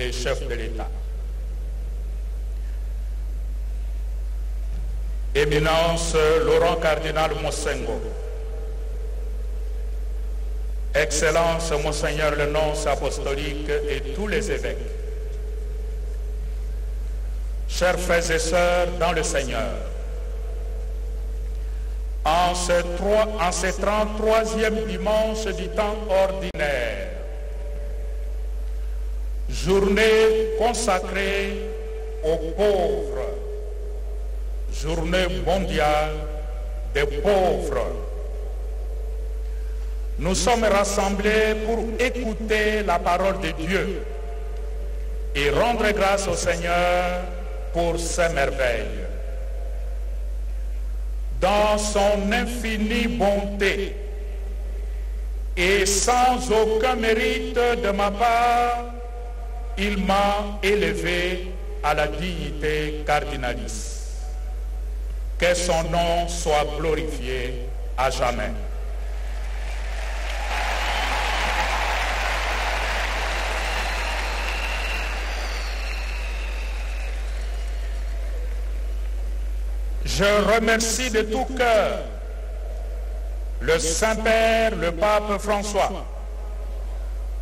et chef de l'État. Éminence Laurent Cardinal Monsengo, Excellence Monseigneur le nonce apostolique et tous les évêques, chers frères et sœurs dans le Seigneur, en ce 33e dimanche du temps ordinaire, journée consacrée aux pauvres, journée mondiale des pauvres, nous sommes rassemblés pour écouter la parole de Dieu et rendre grâce au Seigneur pour ses merveilles. Dans son infinie bonté et sans aucun mérite de ma part, il m'a élevé à la dignité cardinalice. Que son nom soit glorifié à jamais. Je remercie de tout cœur le Saint-Père, le Pape François,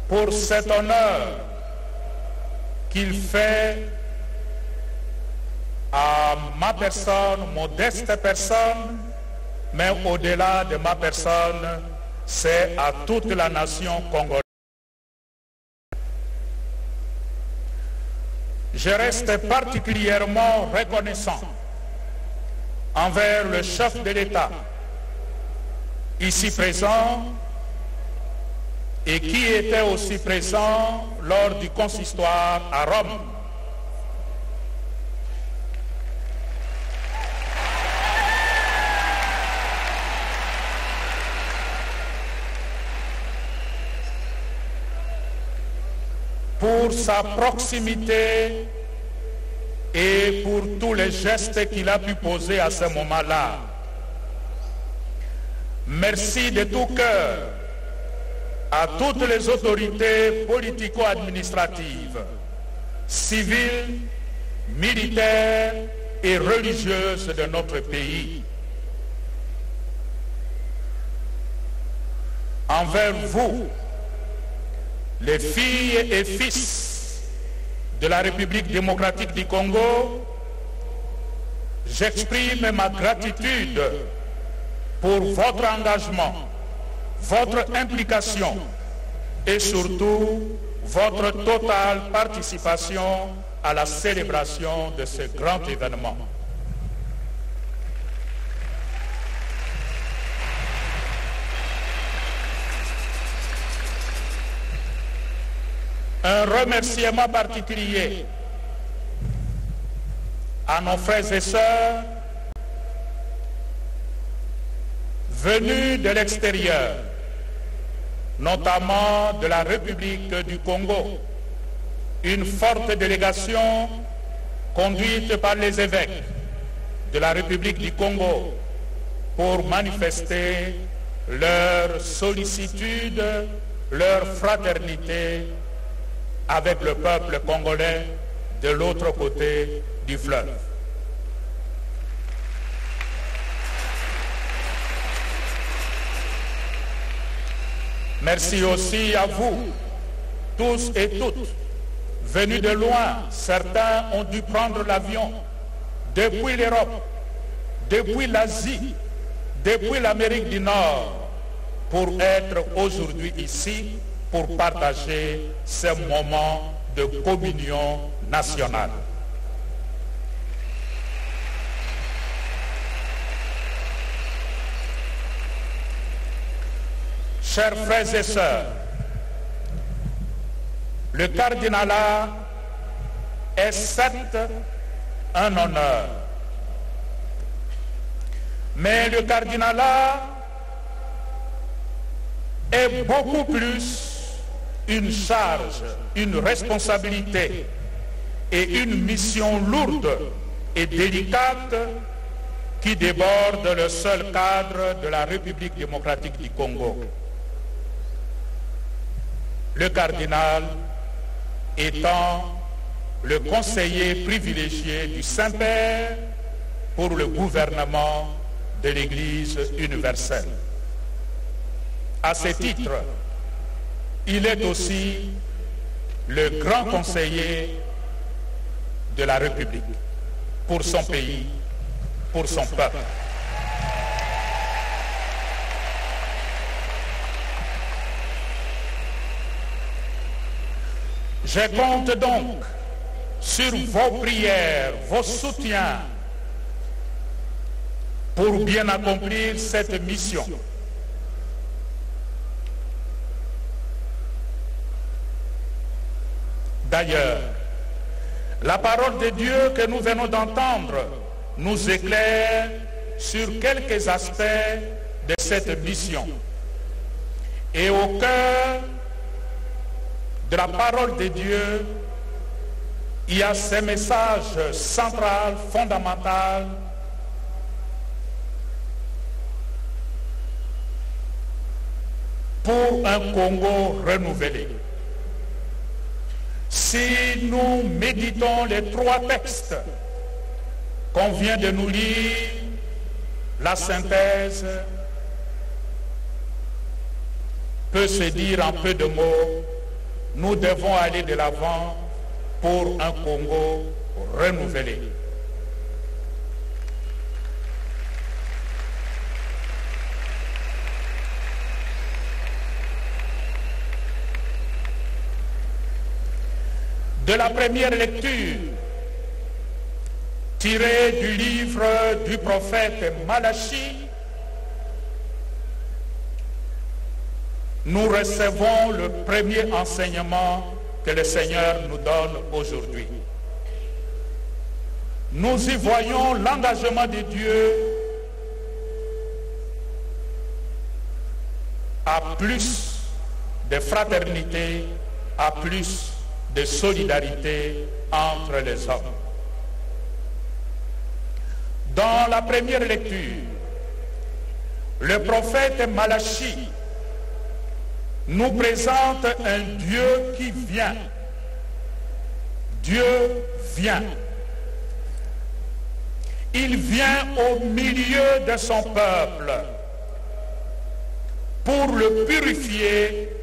pour cet honneur qu'il fait à ma personne, modeste personne, mais au-delà de ma personne, c'est à toute la nation congolaise. Je reste particulièrement reconnaissant envers le chef de l'État, ici présent, et qui était aussi présent lors du consistoire à Rome. Pour sa proximité et pour tous les gestes qu'il a pu poser à ce moment-là. Merci de tout cœur à toutes les autorités politico-administratives, civiles, militaires et religieuses de notre pays. Envers vous, les filles et fils de la République démocratique du Congo, j'exprime ma gratitude pour votre engagement, votre implication et surtout votre totale participation à la célébration de ce grand événement. Un remerciement particulier à nos frères et sœurs venus de l'extérieur, notamment de la République du Congo, une forte délégation conduite par les évêques de la République du Congo pour manifester leur sollicitude, leur fraternité avec le peuple congolais de l'autre côté du fleuve. Merci aussi à vous, tous et toutes, venus de loin. Certains ont dû prendre l'avion depuis l'Europe, depuis l'Asie, depuis l'Amérique du Nord, pour être aujourd'hui ici, pour partager ce moment de communion nationale. Chers frères et sœurs, le cardinalat est certes un honneur, mais le cardinalat est beaucoup plus une charge, une responsabilité et une mission lourde et délicate qui déborde le seul cadre de la République démocratique du Congo. Le cardinal étant le conseiller privilégié du Saint-Père pour le gouvernement de l'Église universelle. À ce titre, il est aussi le grand conseiller de la République pour son pays, pour son peuple. Je compte donc sur vos prières, vos soutiens pour bien accomplir cette mission. D'ailleurs, la parole de Dieu que nous venons d'entendre nous éclaire sur quelques aspects de cette mission. Et au cœur de la parole de Dieu, il y a ce message central, fondamental, pour un Congo renouvelé. Si nous méditons les trois textes qu'on vient de nous lire, la synthèse peut se dire en peu de mots, nous devons aller de l'avant pour un Congo renouvelé. De la première lecture, tirée du livre du prophète Malachie, nous recevons le premier enseignement que le Seigneur nous donne aujourd'hui. Nous y voyons l'engagement de Dieu à plus de fraternité, à plus de solidarité entre les hommes. Dans la première lecture, le prophète Malachie nous présente un Dieu qui vient. Dieu vient. Il vient au milieu de son peuple pour le purifier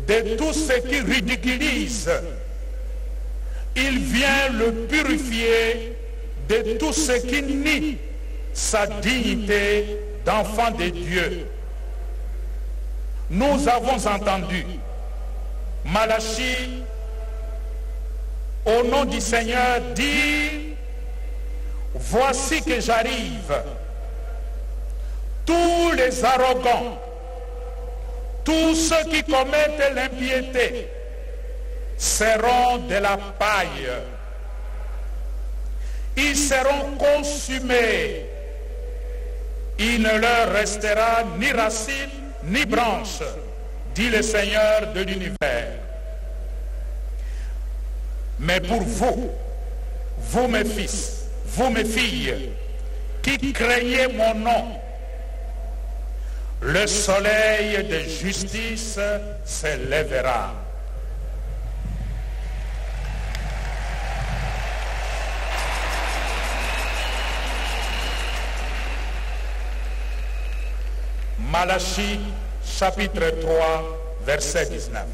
de tout ce qui ridiculise. Il vient le purifier de tout ce qui nie sa dignité d'enfant de Dieu. Nous avons entendu Malachie, au nom du Seigneur, dire « Voici que j'arrive. Tous les arrogants, tous ceux qui commettent l'impiété seront de la paille. Ils seront consumés. Il ne leur restera ni racine ni branche, dit le Seigneur de l'univers. Mais pour vous, vous mes fils, vous mes filles, qui craignez mon nom, le soleil de justice se lèvera. Malachie, chapitre 3, verset 19.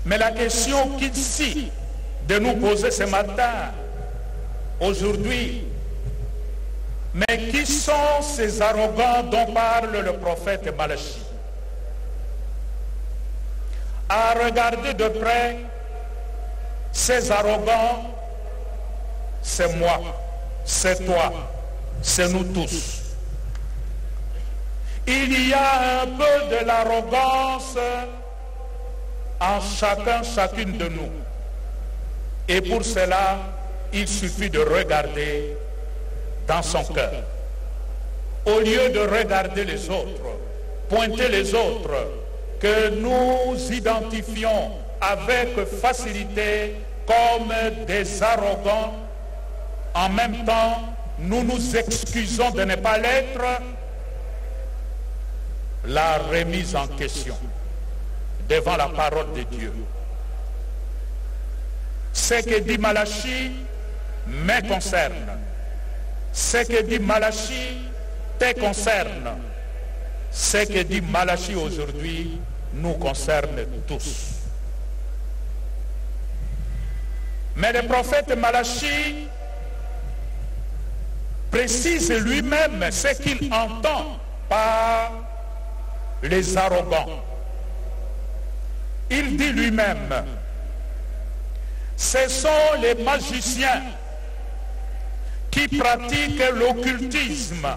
Mais la question qu'il s'agit de nous poser ce matin, aujourd'hui, mais qui sont ces arrogants dont parle le prophète Malachie? À regarder de près, ces arrogants, c'est moi, c'est toi, c'est nous tous. Il y a un peu de l'arrogance en chacune de nous. Et pour cela, il suffit de regarder dans son cœur. Au lieu de regarder les autres, pointer les autres, que nous identifions avec facilité comme des arrogants, en même temps, nous nous excusons de ne pas l'être. La remise en question devant la parole de Dieu. Ce que dit Malachie me concerne. Ce que dit Malachie te concerne. Ce que dit Malachie aujourd'hui nous concerne tous. Mais le prophète Malachie précise lui-même ce qu'il entend par les arrogants. Il dit lui-même, ce sont les magiciens qui pratiquent l'occultisme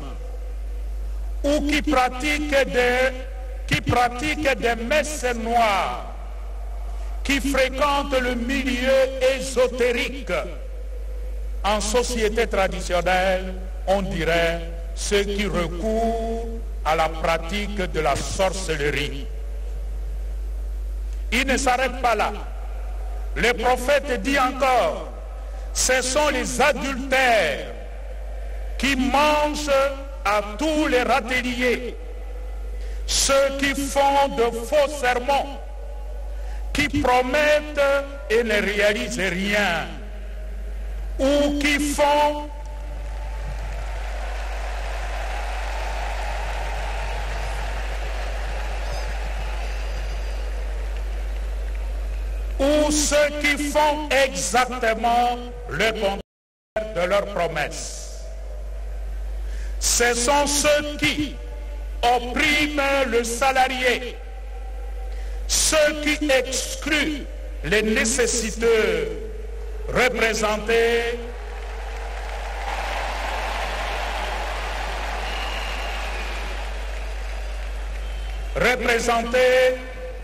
ou qui pratiquent des messes noires, qui fréquentent le milieu ésotérique. En société traditionnelle, on dirait ceux qui recourent à la pratique de la sorcellerie. Il ne s'arrête pas là. Le prophète dit encore, ce sont les adultères qui mangent à tous les râteliers, ceux qui font de faux sermons, qui promettent et ne réalisent rien, ou qui font ou ceux qui font exactement le contraire de leurs promesses. Ce sont ceux qui oppriment le salarié, ceux qui excluent les nécessiteux représentés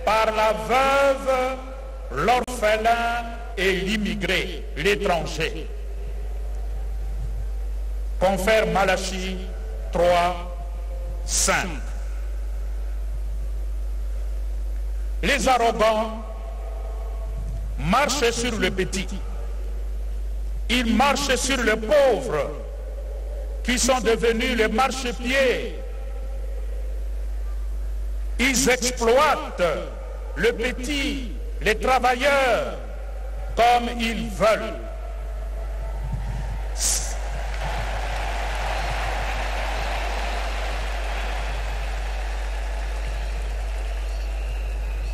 par la veuve, l'orphelin et l'immigré, l'étranger. Confère Malachie 3, 5. Les arrogants marchent sur le petit. Ils marchent sur les pauvres qui sont devenus les marchepieds. Ils exploitent le petit, les travailleurs, comme ils veulent.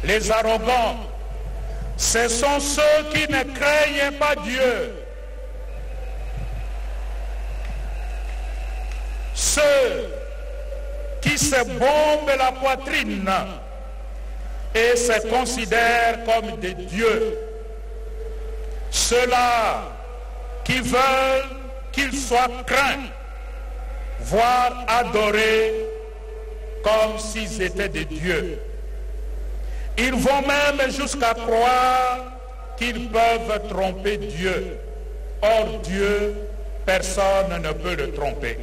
Les arrogants, ce sont ceux qui ne craignent pas Dieu. Ceux qui se bombent la poitrine et se considèrent comme des dieux. Ceux-là qui veulent qu'ils soient craints, voire adorés comme s'ils étaient des dieux. Ils vont même jusqu'à croire qu'ils peuvent tromper Dieu. Or Dieu, personne ne peut le tromper.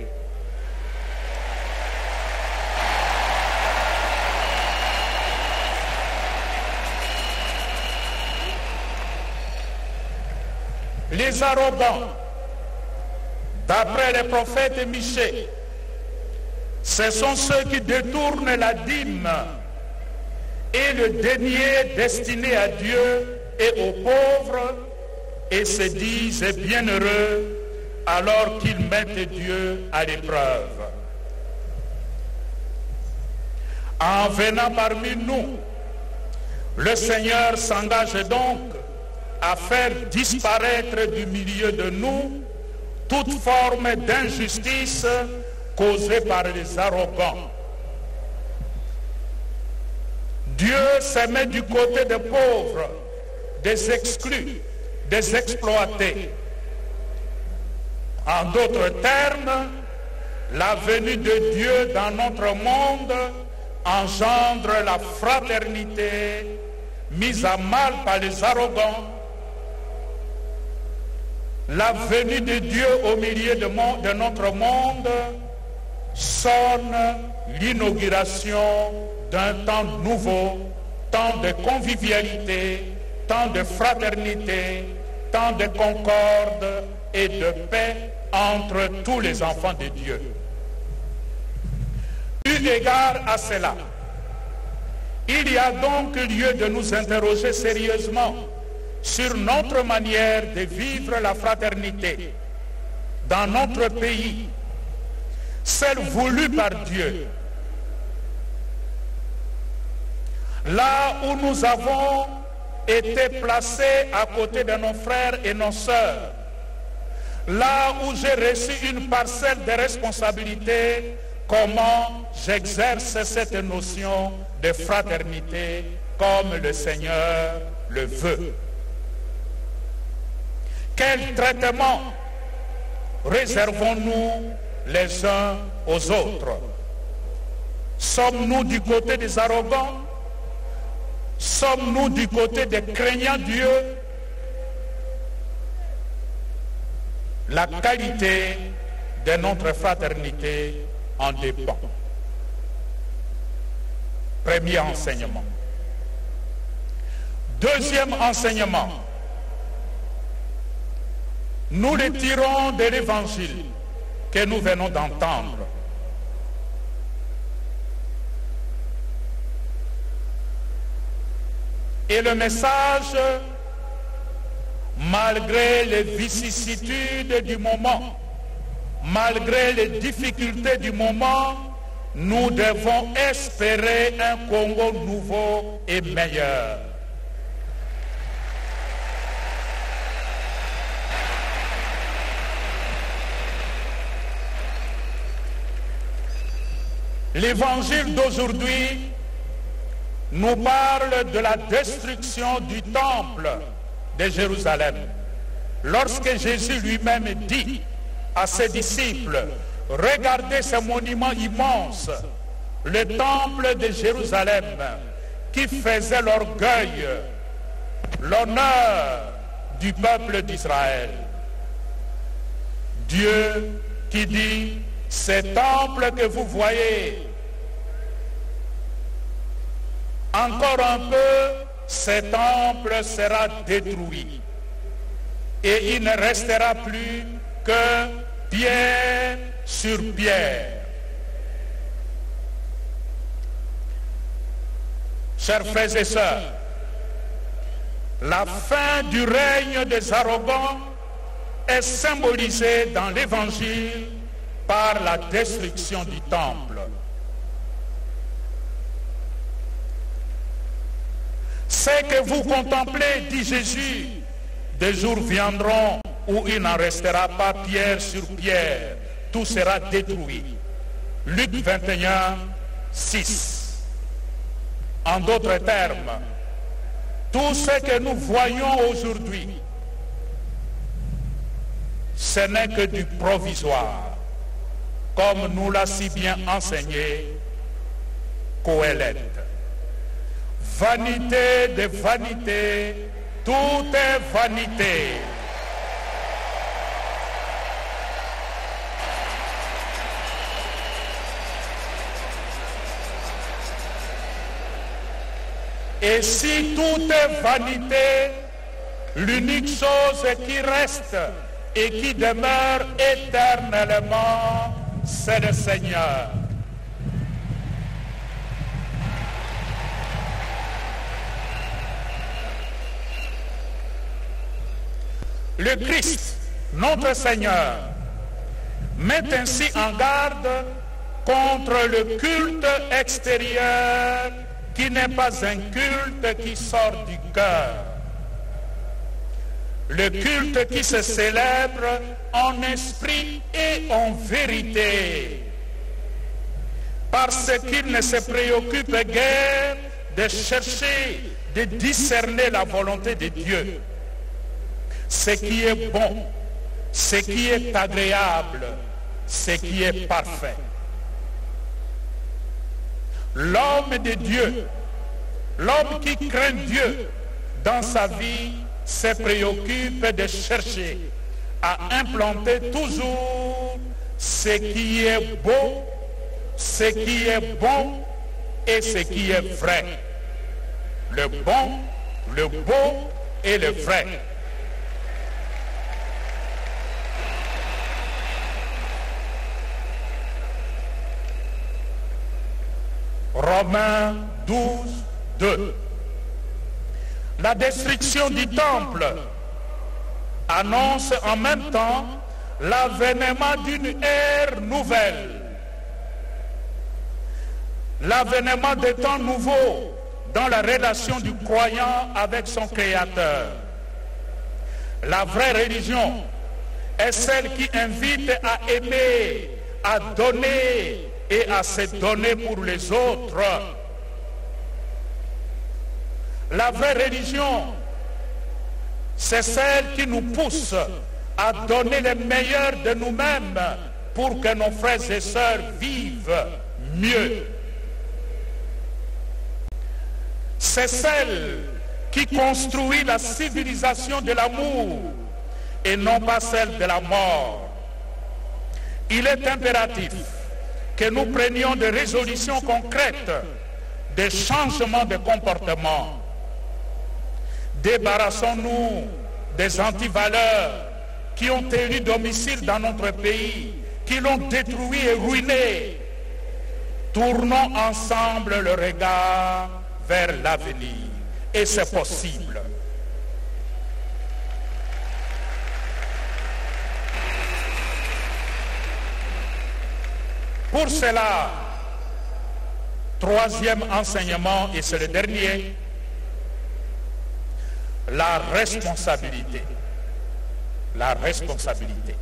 Les arrogants, d'après le prophète Michée, ce sont ceux qui détournent la dîme et le denier destiné à Dieu et aux pauvres et se disent bienheureux alors qu'ils mettent Dieu à l'épreuve. En venant parmi nous, le Seigneur s'engage donc à faire disparaître du milieu de nous toute forme d'injustice causée par les arrogants. Dieu se met du côté des pauvres, des exclus, des exploités. En d'autres termes, la venue de Dieu dans notre monde engendre la fraternité mise à mal par les arrogants. La venue de Dieu au milieu de notre monde sonne l'inauguration d'un temps nouveau, temps de convivialité, temps de fraternité, temps de concorde et de paix entre tous les enfants de Dieu. Eu égard à cela, Il y a donc lieu de nous interroger sérieusement sur notre manière de vivre la fraternité dans notre pays, celle voulue par Dieu. Là où nous avons été placés à côté de nos frères et nos sœurs, là où j'ai reçu une parcelle de responsabilité, comment j'exerce cette notion de fraternité comme le Seigneur le veut. Quel traitement réservons-nous les uns aux autres? Sommes-nous du côté des arrogants? Sommes-nous du côté des craignants Dieu? La qualité de notre fraternité en dépend. Premier enseignement. Deuxième enseignement. Nous le tirons de l'évangile que nous venons d'entendre. Et le message, malgré les vicissitudes du moment, malgré les difficultés du moment, nous devons espérer un Congo nouveau et meilleur. L'évangile d'aujourd'hui nous parle de la destruction du temple de Jérusalem. Lorsque Jésus lui-même dit à ses disciples, regardez ce monument immense, le temple de Jérusalem, qui faisait l'orgueil, l'honneur du peuple d'Israël. Dieu qui dit, ce temple que vous voyez, encore un peu, ce temple sera détruit. Et il ne restera plus que pierre sur pierre. Chers frères et sœurs, la fin du règne des arrogants est symbolisée dans l'Évangile par la destruction du temple. Ce que vous contemplez, dit Jésus, des jours viendront où il n'en restera pas pierre sur pierre, tout sera détruit. Luc 21, 6. En d'autres termes, tout ce que nous voyons aujourd'hui, ce n'est que du provisoire, comme nous l'a si bien enseigné Coëlette. Vanité de vanité, tout est vanité. Et si tout est vanité, l'unique chose qui reste et qui demeure éternellement, c'est le Seigneur. Le Christ, notre Seigneur, met ainsi en garde contre le culte extérieur qui n'est pas un culte qui sort du cœur. Le culte qui se célèbre en esprit et en vérité, parce qu'il ne se préoccupe guère de chercher, de discerner la volonté de Dieu. Ce qui est bon, ce qui est agréable, ce qui est parfait. L'homme de Dieu, l'homme qui craint Dieu dans sa vie, se préoccupe de chercher à implanter toujours ce qui est beau, ce qui est bon et ce qui est vrai. Le bon, le beau et le vrai. Romains 12, 2. La destruction du temple annonce en même temps l'avènement d'une ère nouvelle, l'avènement des temps nouveaux dans la relation du croyant avec son Créateur. La vraie religion est celle qui invite à aimer, à donner et à se donner pour les autres. La vraie religion, c'est celle qui nous pousse à donner le meilleur de nous-mêmes pour que nos frères et sœurs vivent mieux. C'est celle qui construit la civilisation de l'amour et non pas celle de la mort. Il est impératif que nous prenions des résolutions concrètes, des changements de comportement. Débarrassons-nous des antivaleurs qui ont élu domicile dans notre pays, qui l'ont détruit et ruiné. Tournons ensemble le regard vers l'avenir. Et c'est possible. Pour cela, troisième enseignement, et c'est le dernier, la responsabilité. La responsabilité.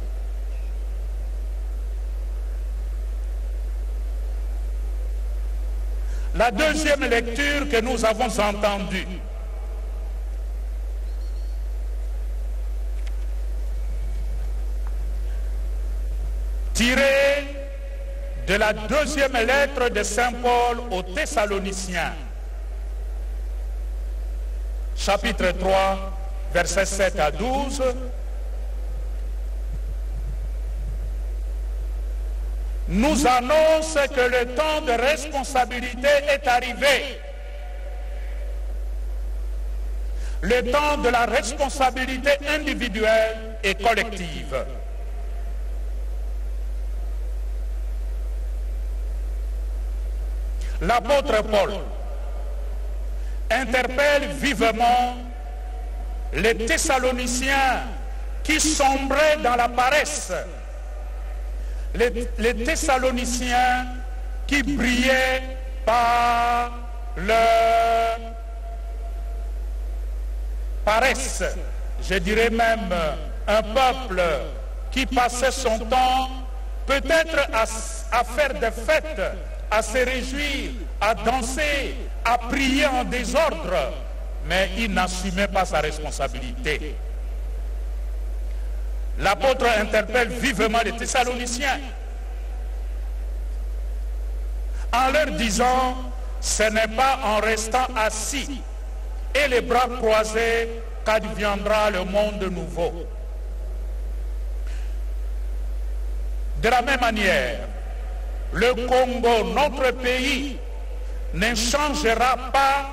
La deuxième lecture que nous avons entendue tirée de la deuxième lettre de Saint Paul aux Thessaloniciens, chapitre 3, versets 7 à 12, nous annonce que le temps de responsabilité est arrivé. Le temps de la responsabilité individuelle et collective. L'apôtre Paul interpelle vivement les Thessaloniciens qui sombraient dans la paresse, les Thessaloniciens qui brillaient par leur paresse, je dirais même un peuple qui passait son temps peut-être à faire des fêtes, à se réjouir, à danser, à prier en désordre, mais il n'assumait pas sa responsabilité. L'apôtre interpelle vivement les Thessaloniciens en leur disant, ce n'est pas en restant assis et les bras croisés qu'adviendra le monde nouveau. De la même manière, le Congo, notre pays, ne changera pas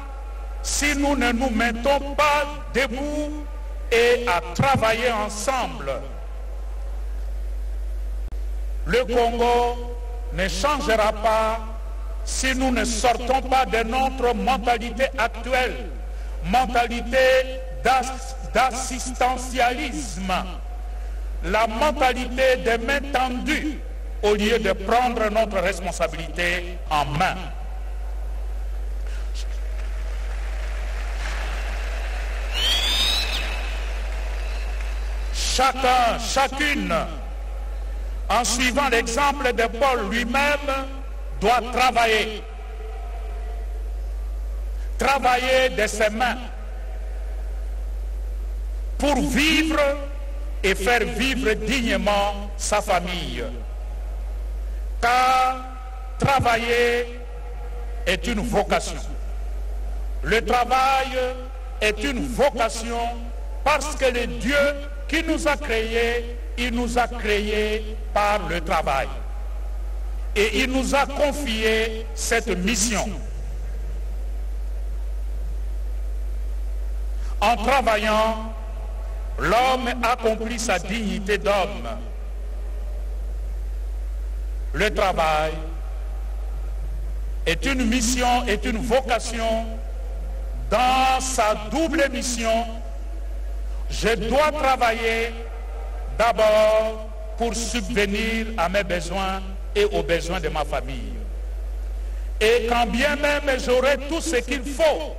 si nous ne nous mettons pas debout et à travailler ensemble. Le Congo ne changera pas si nous ne sortons pas de notre mentalité actuelle, mentalité d'assistentialisme, la mentalité des mains tendues, au lieu de prendre notre responsabilité en main. Chacun, chacune, en suivant l'exemple de Paul lui-même, doit travailler. Travailler de ses mains pour vivre et faire vivre dignement sa famille. Car travailler est une vocation. Le travail est une vocation parce que le Dieu qui nous a créés, il nous a créés par le travail. Et il nous a confié cette mission. En travaillant, l'homme accomplit sa dignité d'homme. Le travail est une mission, est une vocation dans sa double mission, je dois travailler d'abord pour subvenir à mes besoins et aux besoins de ma famille. Et quand bien même j'aurai tout ce qu'il faut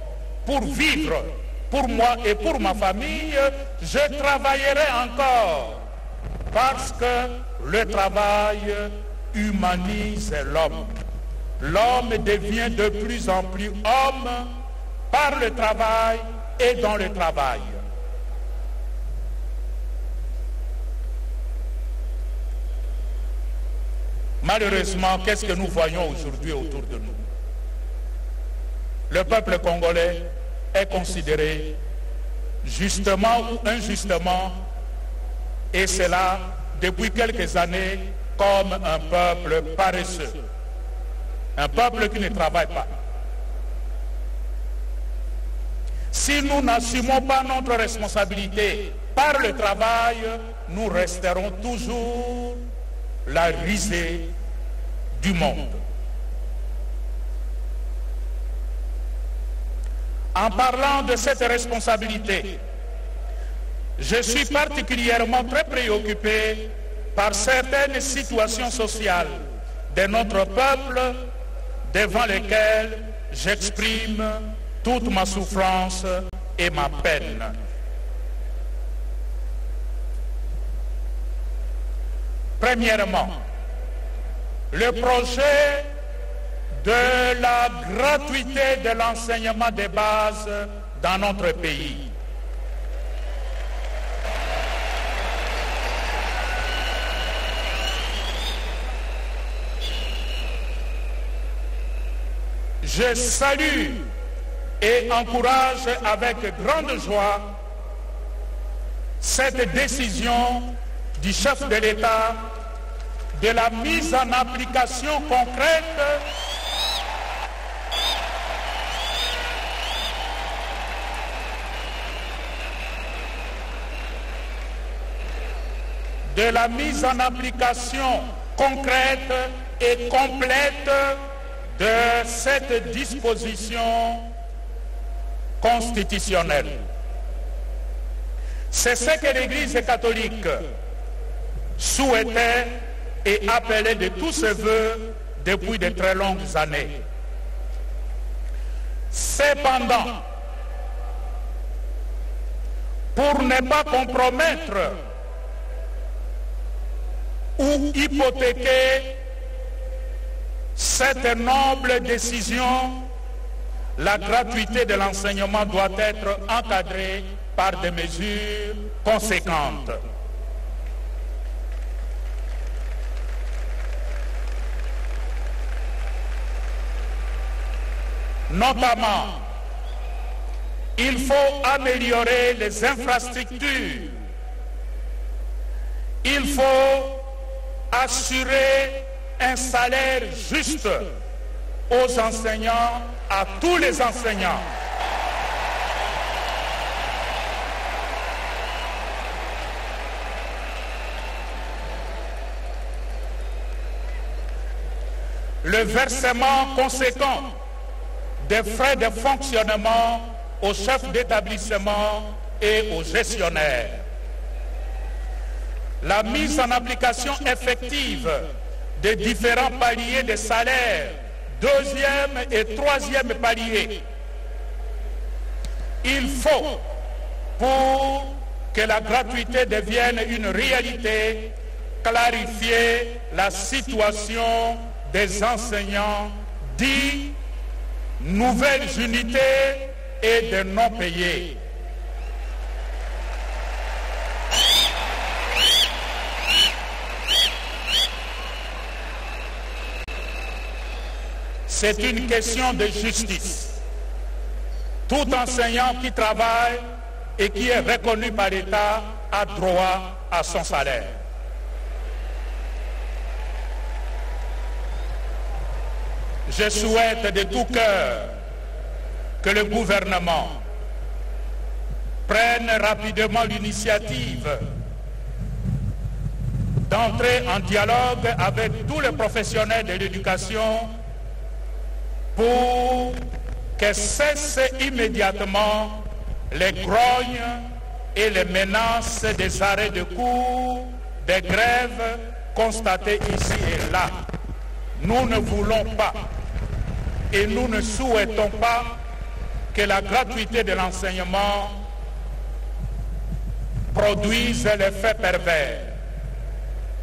pour vivre, pour moi et pour ma famille, je travaillerai encore parce que le travail humanise l'homme. L'homme devient de plus en plus homme par le travail et dans le travail. Malheureusement, qu'est-ce que nous voyons aujourd'hui autour de nous? Le peuple congolais est considéré justement ou injustement, et cela depuis quelques années, comme un peuple paresseux, un peuple qui ne travaille pas. Si nous n'assumons pas notre responsabilité par le travail, nous resterons toujours la risée du monde. En parlant de cette responsabilité, je suis particulièrement très préoccupé par certaines situations sociales de notre peuple devant lesquelles j'exprime toute ma souffrance et ma peine. Premièrement, le projet de la gratuité de l'enseignement de base dans notre pays. Je salue et encourage avec grande joie cette décision du chef de l'État de la mise en application concrète et complète de cette disposition constitutionnelle. C'est ce que l'Église catholique souhaitait et appelait de tous ses voeux depuis de très longues années. Cependant, pour ne pas compromettre ou hypothéquer cette noble décision, la gratuité de l'enseignement doit être encadrée par des mesures conséquentes. Notamment, il faut améliorer les infrastructures. Il faut assurer un salaire juste aux enseignants, à tous les enseignants. Le versement conséquent des frais de fonctionnement aux chefs d'établissement et aux gestionnaires. La mise en application effective des différents paliers de salaire, deuxième et troisième palier. Il faut, pour que la gratuité devienne une réalité, clarifier la situation des enseignants dits nouvelles unités et de non payés. C'est une question de justice. Tout enseignant qui travaille et qui est reconnu par l'État a droit à son salaire. Je souhaite de tout cœur que le gouvernement prenne rapidement l'initiative d'entrer en dialogue avec tous les professionnels de l'éducation pour que cessent immédiatement les grognes et les menaces des arrêts de cours, des grèves constatées ici et là. Nous ne voulons pas et nous ne souhaitons pas que la gratuité de l'enseignement produise l'effet pervers,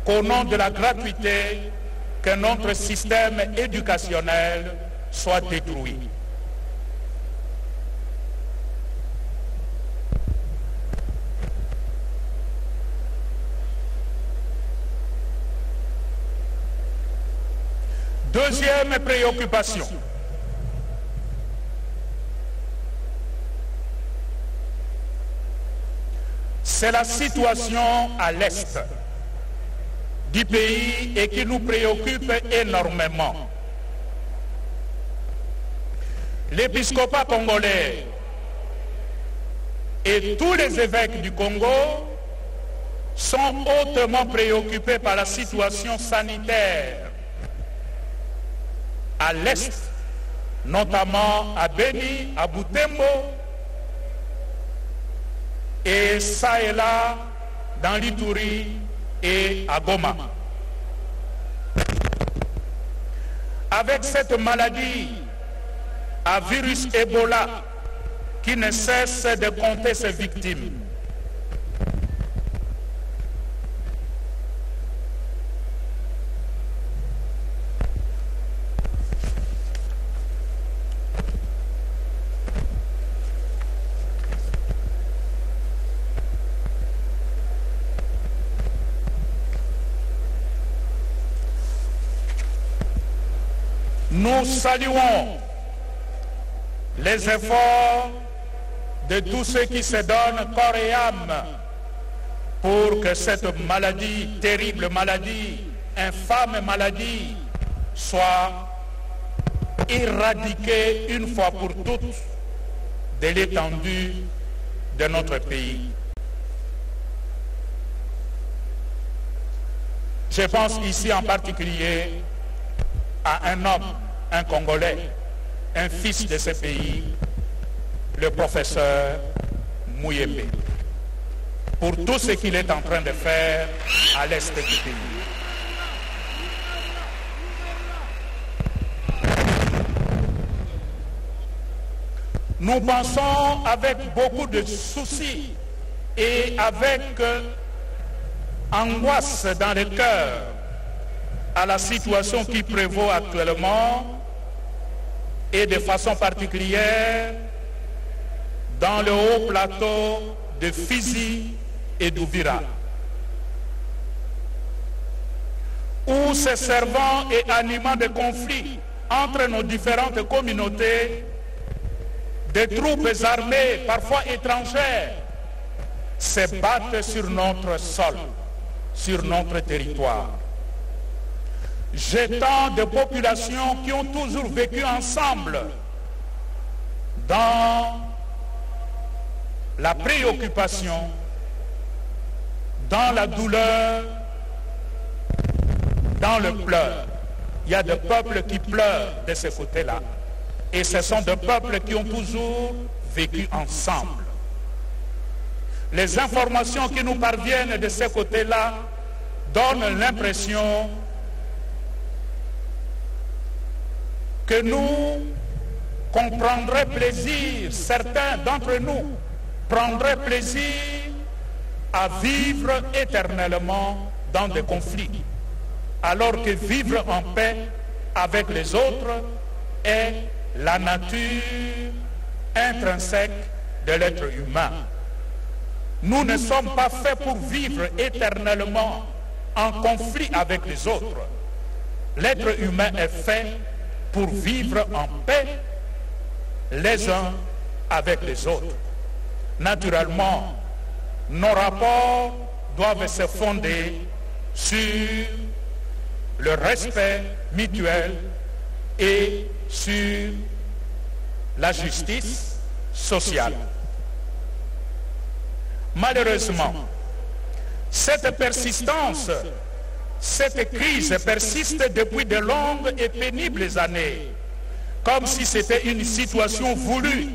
qu'au nom de la gratuité, que notre système éducationnel soit détruit. Deuxième préoccupation. C'est la situation à l'est du pays et qui nous préoccupe énormément. L'épiscopat congolais et tous les évêques du Congo sont hautement préoccupés par la situation sanitaire à l'est, notamment à Beni, à Butembo, et ça et là dans l'Ituri et à Goma. Avec cette maladie à virus Ebola qui ne cesse de compter ses victimes, nous saluons les efforts de tous ceux qui se donnent corps et âme pour que cette maladie, terrible maladie, infâme maladie, soit éradiquée une fois pour toutes de l'étendue de notre pays. Je pense ici en particulier à un homme, un Congolais, un fils de ce pays, le professeur Mouyembe, pour tout ce qu'il est en train de faire à l'est du pays. Nous pensons avec beaucoup de soucis et avec angoisse dans le cœur à la situation qui prévaut actuellement et de façon particulière dans le haut plateau de Fizi et d'Ouvira, où se servant et animant de conflits entre nos différentes communautés, des troupes armées, parfois étrangères, se battent sur notre sol, sur notre territoire. Jetant des populations qui ont toujours vécu ensemble dans la préoccupation, dans la douleur, dans le pleur. Il y a des peuples qui pleurent de ce côté-là. Et ce sont des peuples qui ont toujours vécu ensemble. Les informations qui nous parviennent de ce côté-là donnent l'impression que nous, qu'on prendrait plaisir, certains d'entre nous prendraient plaisir à vivre éternellement dans des conflits, alors que vivre en paix avec les autres est la nature intrinsèque de l'être humain. Nous ne sommes pas faits pour vivre éternellement en conflit avec les autres. L'être humain est fait pour vivre en paix les uns avec les autres. Naturellement, nos rapports doivent se fonder sur le respect mutuel et sur la justice sociale. Malheureusement, cette persistance, cette crise persiste depuis de longues et pénibles années. comme si c'était une situation voulue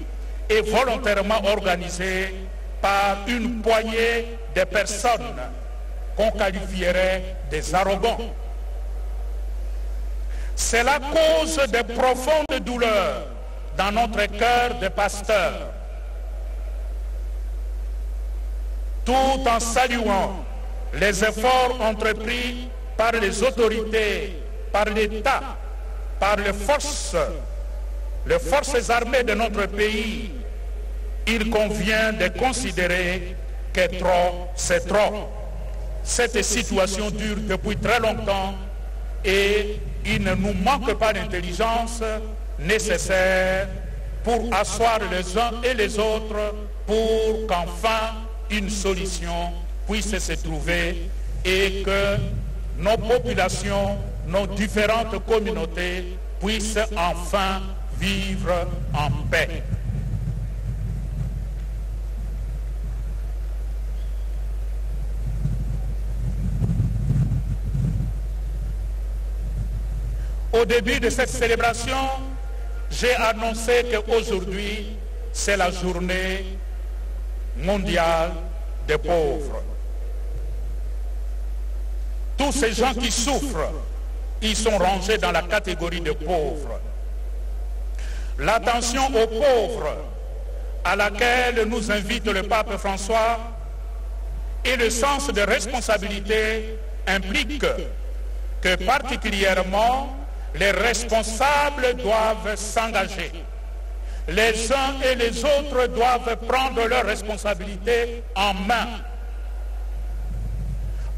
et volontairement organisée par une poignée de personnes qu'on qualifierait des arrogants. C'est la cause de profondes douleurs dans notre cœur de pasteur. Tout en saluant les efforts entrepris par les autorités, par l'État, par les forces armées de notre pays, il convient de considérer que trop, c'est trop. Cette situation dure depuis très longtemps et il ne nous manque pas d'intelligence nécessaire pour asseoir les uns et les autres pour qu'enfin une solution puisse se trouver et que nos populations, nos différentes communautés puissent enfin vivre en paix. Au début de cette célébration, j'ai annoncé qu'aujourd'hui, c'est la journée mondiale des pauvres. Tous ces gens qui souffrent, ils sont rangés dans la catégorie de pauvres. L'attention aux pauvres à laquelle nous invite le pape François et le sens de responsabilité implique que particulièrement les responsables doivent s'engager. Les uns et les autres doivent prendre leurs responsabilités en main.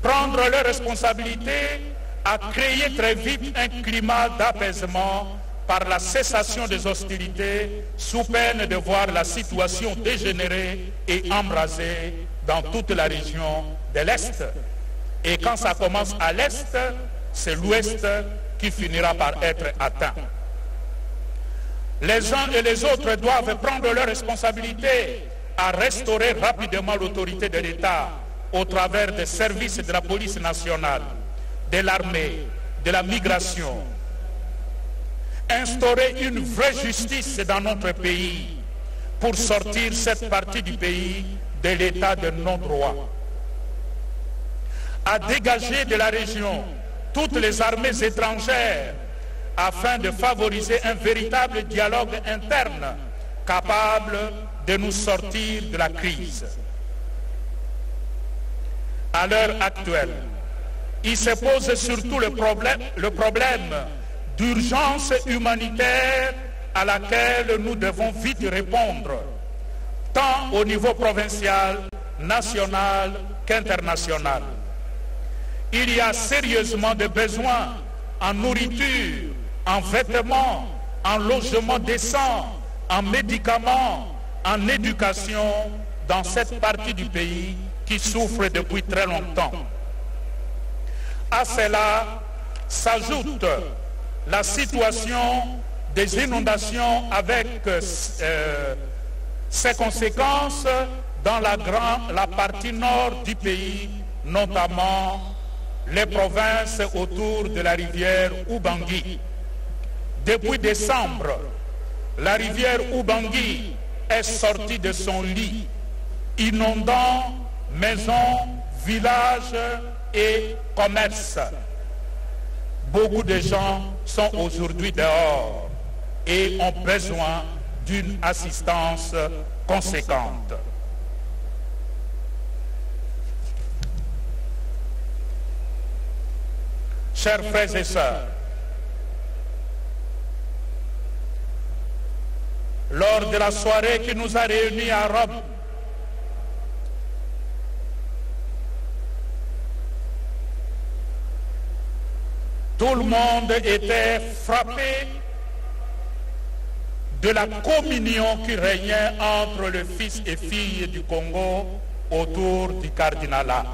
Prendre leurs responsabilités à créer très vite un climat d'apaisement par la cessation des hostilités sous peine de voir la situation dégénérer et embraser dans toute la région de l'Est. Et quand ça commence à l'Est, c'est l'Ouest qui finira par être atteint. Les uns et les autres doivent prendre leurs responsabilités à restaurer rapidement l'autorité de l'État au travers des services de la police nationale, de l'armée, de la migration. Instaurer une vraie justice dans notre pays pour sortir cette partie du pays de l'état de non-droit. À dégager de la région toutes les armées étrangères afin de favoriser un véritable dialogue interne capable de nous sortir de la crise. À l'heure actuelle, il se pose surtout le problème d'urgence humanitaire à laquelle nous devons vite répondre, tant au niveau provincial, national qu'international. Il y a sérieusement des besoins en nourriture, en vêtements, en logement décent, en médicaments, en éducation dans cette partie du pays qui souffre depuis très longtemps. À cela s'ajoute la situation des inondations avec ses conséquences dans la partie nord du pays, notamment les provinces autour de la rivière Ubangui. Depuis décembre, la rivière Ubangui est sortie de son lit, inondant maisons, villages et commerces. Beaucoup de gens sont aujourd'hui dehors et ont besoin d'une assistance conséquente. Chers frères et sœurs, lors de la soirée qui nous a réunis à Rome, tout le monde était frappé de la communion qui régnait entre le fils et fille du Congo autour du cardinalat.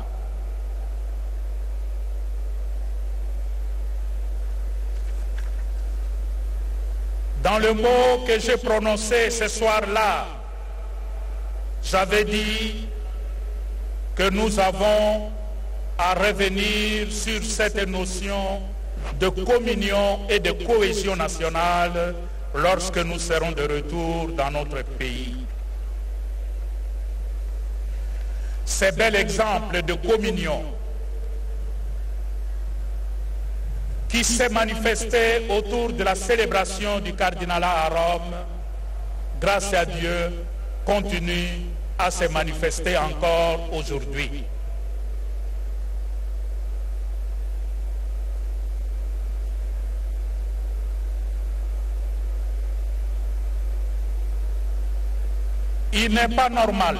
Dans le mot que j'ai prononcé ce soir-là, j'avais dit que nous avons à revenir sur cette notion de communion et de cohésion nationale lorsque nous serons de retour dans notre pays. Ces bels exemples de communion qui s'est manifesté autour de la célébration du cardinalat à Rome, grâce à Dieu, continue à se manifester encore aujourd'hui. Il n'est pas normal,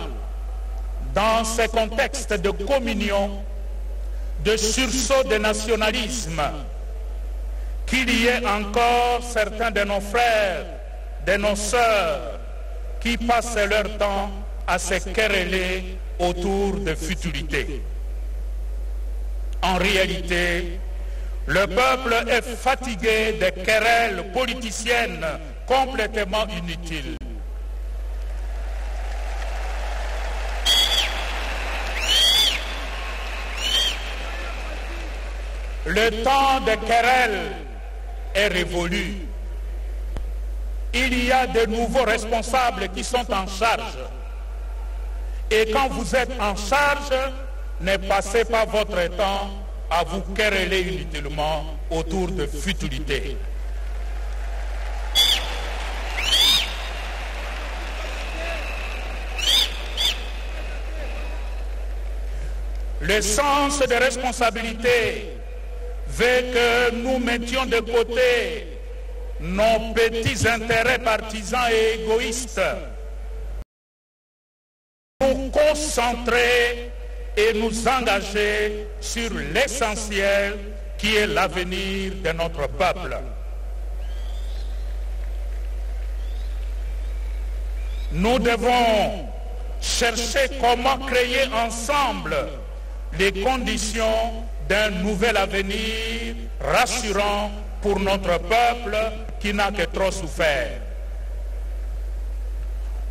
dans ces contextes de communion, de sursaut de nationalisme, qu'il y ait encore certains de nos frères, de nos sœurs, qui passent leur temps à se quereller autour de futilités. En réalité, le peuple est fatigué des querelles politiciennes complètement inutiles. Le temps des querelles est révolu. Il y a de nouveaux responsables qui sont en charge. Et quand vous êtes en charge, ne passez pas votre temps à vous quereller inutilement autour de futilités. Le sens de responsabilité veut que nous mettions de côté nos petits intérêts partisans et égoïstes, nous concentrer et nous engager sur l'essentiel qui est l'avenir de notre peuple. Nous devons chercher comment créer ensemble les conditions d'un nouvel avenir rassurant pour notre peuple qui n'a que trop souffert.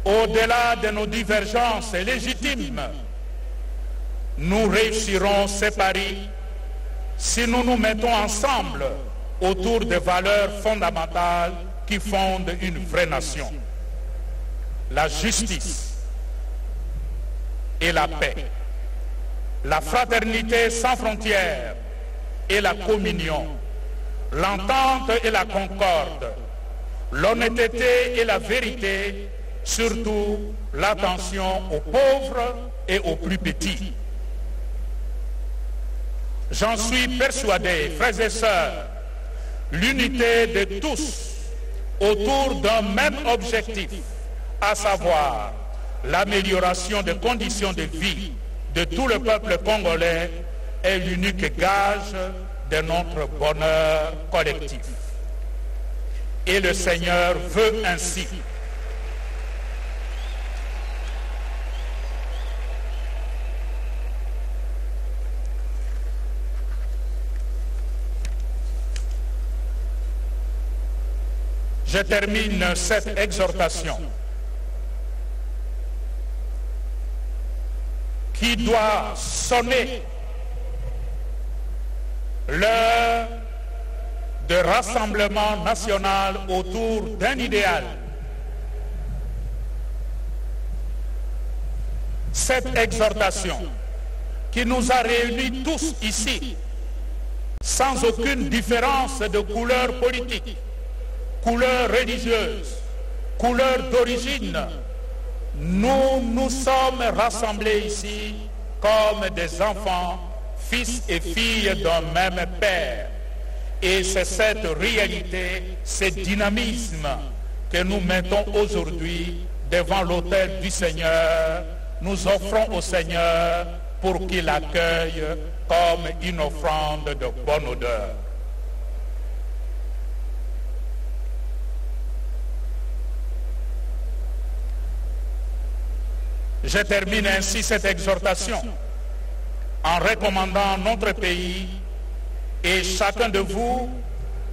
Au-delà de nos divergences légitimes, nous réussirons ces paris si nous nous mettons ensemble autour des valeurs fondamentales qui fondent une vraie nation. La justice et la paix, la fraternité sans frontières et la communion, l'entente et la concorde, l'honnêteté et la vérité, surtout l'attention aux pauvres et aux plus petits. J'en suis persuadé, frères et sœurs, l'unité de tous autour d'un même objectif, à savoir l'amélioration des conditions de vie de tout le peuple congolais, est l'unique gage de notre bonheur collectif. Et le Seigneur veut ainsi. Je termine cette exhortation qui doit sonner l'heure de rassemblement national autour d'un idéal. Cette exhortation qui nous a réunis tous ici, sans aucune différence de couleur politique, couleur religieuse, couleur d'origine, nous nous sommes rassemblés ici comme des enfants, fils et filles d'un même Père. Et c'est cette réalité, ce dynamisme que nous mettons aujourd'hui devant l'autel du Seigneur. Nous offrons au Seigneur pour qu'il l'accueille comme une offrande de bonne odeur. Je termine ainsi cette exhortation en recommandant notre pays et chacun de vous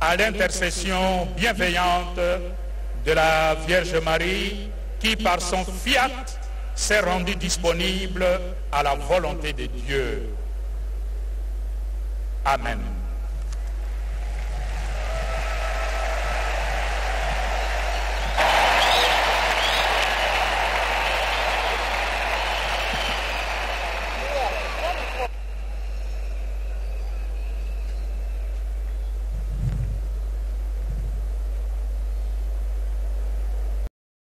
à l'intercession bienveillante de la Vierge Marie qui par son fiat s'est rendue disponible à la volonté de Dieu. Amen.